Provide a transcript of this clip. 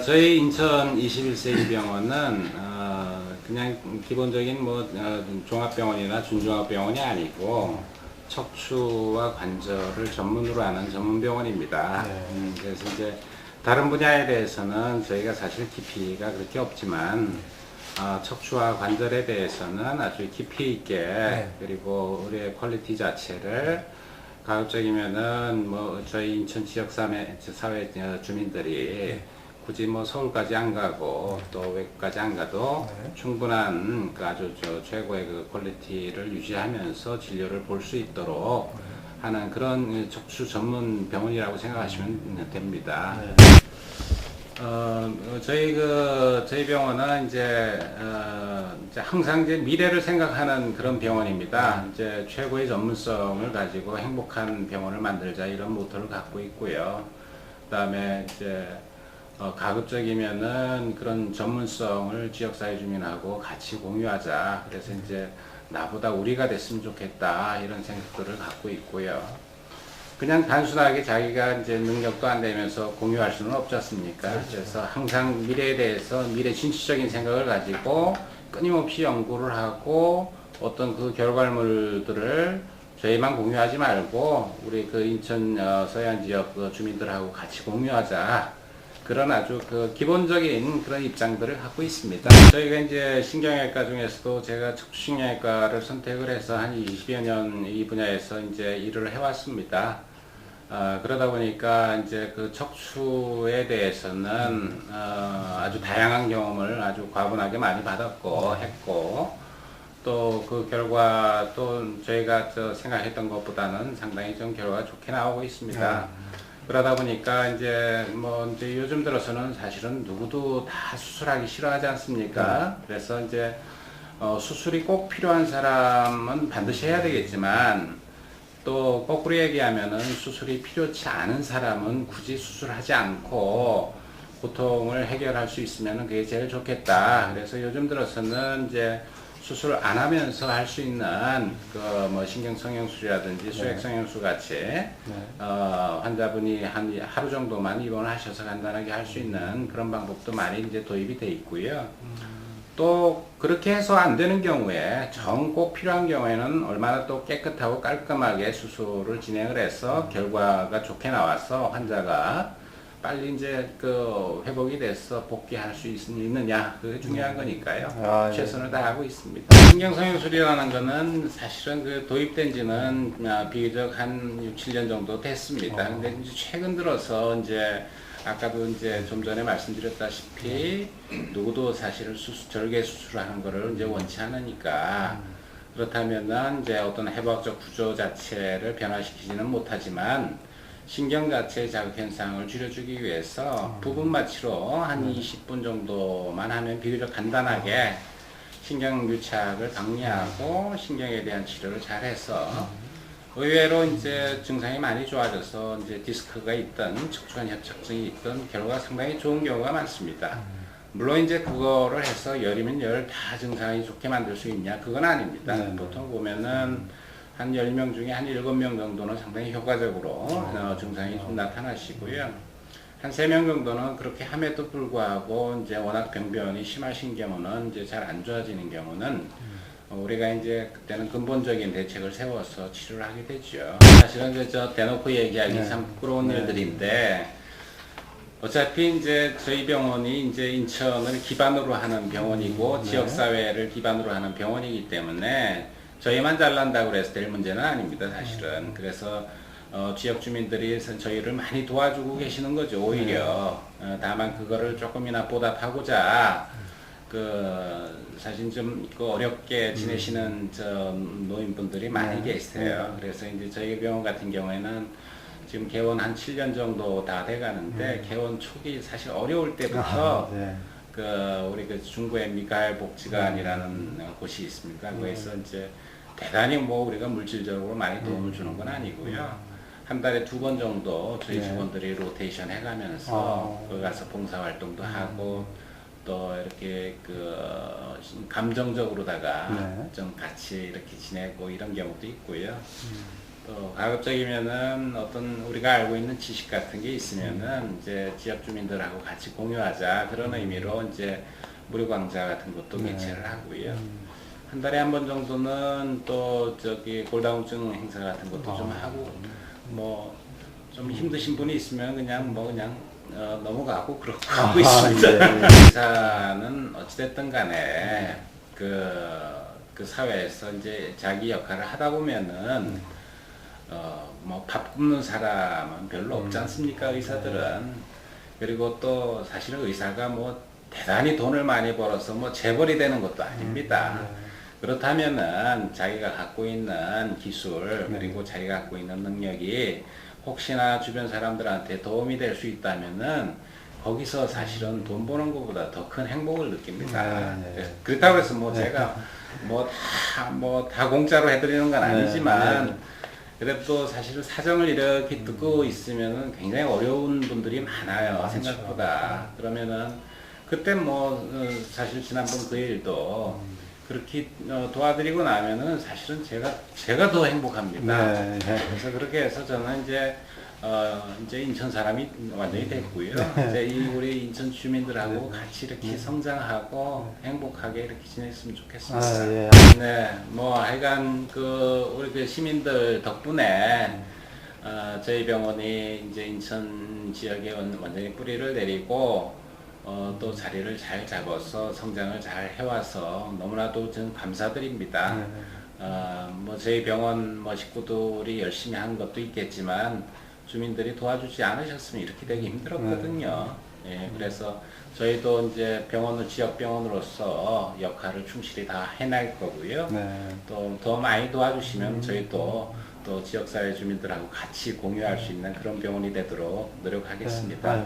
저희 인천 21세기 병원은 그냥 기본적인 종합병원이나 준종합병원이 아니고 척추와 관절을 전문으로 하는 전문병원입니다. 그래서 이제 다른 분야에 대해서는 저희가 사실 깊이가 그렇게 없지만 척추와 관절에 대해서는 아주 깊이 있게 그리고 우리의 퀄리티 자체를 가급적이면은 저희 인천 지역 사회 주민들이 굳이 서울까지 안 가고 또 외국까지 안 가도 충분한 아주 최고의 그 퀄리티를 유지하면서 진료를 볼 수 있도록 하는 그런 척추 전문 병원이라고 생각하시면 됩니다. 저희 병원은 이제 항상 이제 미래를 생각하는 그런 병원입니다. 이제 최고의 전문성을 가지고 행복한 병원을 만들자 이런 모토를 갖고 있고요. 그다음에 이제 가급적이면은 그런 전문성을 지역사회 주민하고 같이 공유하자. 그래서 이제 나보다 우리가 됐으면 좋겠다 이런 생각들을 갖고 있고요. 그냥 단순하게 자기가 이제 능력도 안 되면서 공유할 수는 없지 않습니까? 그래서 항상 미래에 대해서 미래 진취적인 생각을 가지고 끊임없이 연구를 하고 어떤 그 결과물들을 저희만 공유하지 말고 우리 그 인천 서해안 지역 주민들하고 같이 공유하자. 그런 아주 그 기본적인 그런 입장들을 갖고 있습니다. 저희가 이제 신경외과 중에서도 제가 척추신경외과를 선택을 해서 한 20여 년 이 분야에서 이제 일을 해왔습니다. 그러다 보니까 이제 그 척추에 대해서는 아주 다양한 경험을 아주 과분하게 많이 받았고 했고 또 그 결과 또 저희가 생각했던 것보다는 상당히 좀 결과가 좋게 나오고 있습니다. 그러다 보니까 이제 이제 요즘 들어서는 사실은 누구도 다 수술하기 싫어하지 않습니까? 그래서 이제 수술이 꼭 필요한 사람은 반드시 해야 되겠지만 또 거꾸로 얘기하면은 수술이 필요치 않은 사람은 굳이 수술하지 않고 고통을 해결할 수 있으면 그게 제일 좋겠다. 그래서 요즘 들어서는 이제 수술 안 하면서 할 수 있는 신경성형술이라든지 수액성형술 같이 환자분이 한 하루 정도만 입원하셔서 간단하게 할 수 있는 그런 방법도 많이 이제 도입이 돼 있고요. 또 그렇게 해서 안 되는 경우에 정 꼭 필요한 경우에는 얼마나 또 깨끗하고 깔끔하게 수술을 진행을 해서 결과가 좋게 나와서 환자가 빨리 이제 그 회복이 돼서 복귀할 수 있느냐 그게 중요한 거니까요. 최선을 다하고 있습니다. 신경성형술이라는 거는 사실은 그 도입된 지는 비교적 한 6, 7년 정도 됐습니다. 근데 이제 최근 들어서 이제 아까도 이제 좀 전에 말씀드렸다시피 누구도 사실은 절개 수술을 하는 거를 이제 원치 않으니까 그렇다면은 이제 어떤 해부학적 구조 자체를 변화시키지는 못하지만 신경 자체의 자극 현상을 줄여주기 위해서 부분 마취로 한 20분 정도만 하면 비교적 간단하게 신경 유착을 방리하고 신경에 대한 치료를 잘해서 의외로 이제 증상이 많이 좋아져서 이제 디스크가 있던 척추관 협착증이 있던 결과가 상당히 좋은 경우가 많습니다. 물론 이제 그거를 해서 열이면 열 다 증상이 좋게 만들 수 있냐 그건 아닙니다. 보통 보면은 한 10명 중에 한 7명 정도는 상당히 효과적으로 증상이 좀 나타나시고요. 한 3명 정도는 그렇게 함에도 불구하고 이제 워낙 병변이 심하신 경우는 이제 잘 안 좋아지는 경우는 우리가 이제 그때는 근본적인 대책을 세워서 치료를 하게 되죠. 사실은 대놓고 얘기하기 참 부끄러운 일들인데 어차피 이제 저희 병원이 이제 인천을 기반으로 하는 병원이고 지역사회를 기반으로 하는 병원이기 때문에 저희만 잘난다고 해서 될 문제는 아닙니다, 사실은. 그래서 지역 주민들이 저희를 많이 도와주고 계시는 거죠, 오히려. 다만 그거를 조금이나 보답하고자 사실 좀 어렵게 지내시는 노인분들이 많이 계세요. 그래서 이제 저희 병원 같은 경우에는 지금 개원 한 7년 정도 다 돼가는데 개원 초기 사실 어려울 때부터 우리 중구의 미가엘 복지관이라는 곳이 있습니다. 거기서 이제 대단히 우리가 물질적으로 많이 도움을 주는 건 아니고요. 한 달에 2번 정도 저희 직원들이 로테이션 해가면서 거기 가서 봉사활동도 하고 또 이렇게 감정적으로다가 좀 같이 이렇게 지내고 이런 경우도 있고요. 또 가급적이면은 어떤 우리가 알고 있는 지식 같은 게 있으면은 이제 지역 주민들하고 같이 공유하자 그런 의미로 이제 무료 강좌 같은 것도 개최를 하고요. 한 달에 한 번 정도는 또 저기 골다공증 행사 같은 것도 좀 하고 뭐 좀 힘드신 분이 있으면 그냥 넘어가고 그렇고 하고 있습니다. 의사는 어찌됐든 간에 그 사회에서 이제 자기 역할을 하다 보면은 뭐 밥 굶는 사람은 별로 없지 않습니까? 의사들은. 그리고 또 사실은 의사가 뭐 대단히 돈을 많이 벌어서 뭐 재벌이 되는 것도 아닙니다. 그렇다면은 자기가 갖고 있는 기술 그리고 자기가 갖고 있는 능력이 혹시나 주변 사람들한테 도움이 될 수 있다면은 거기서 사실은 돈 버는 것보다 더 큰 행복을 느낍니다. 그렇다고 해서 뭐 제가 뭐 다 공짜로 해드리는 건 아니지만 그래도 사실은 사정을 이렇게 듣고 있으면은 굉장히 어려운 분들이 많아요. 생각보다. 그러면은 그때 사실 지난번 그 일도 그렇게 도와드리고 나면은 사실은 제가 더 행복합니다. 그래서 그렇게 해서 저는 이제 인천 사람이 완전히 됐고요. 이제 우리 인천 주민들하고 같이 이렇게 성장하고 행복하게 이렇게 지냈으면 좋겠습니다. 네, 뭐 하여간 우리 그 시민들 덕분에 저희 병원이 이제 인천 지역에 완전히 뿌리를 내리고 또 자리를 잘 잡아서 성장을 잘 해와서 너무나도 저는 감사드립니다. 뭐 저희 병원 식구들이 열심히 한 것도 있겠지만 주민들이 도와주지 않으셨으면 이렇게 되기 힘들었거든요. 예, 그래서 저희도 이제 지역 병원으로서 역할을 충실히 다 해낼 거고요. 또 더 많이 도와주시면 저희도 또 지역사회 주민들하고 같이 공유할 수 있는 그런 병원이 되도록 노력하겠습니다.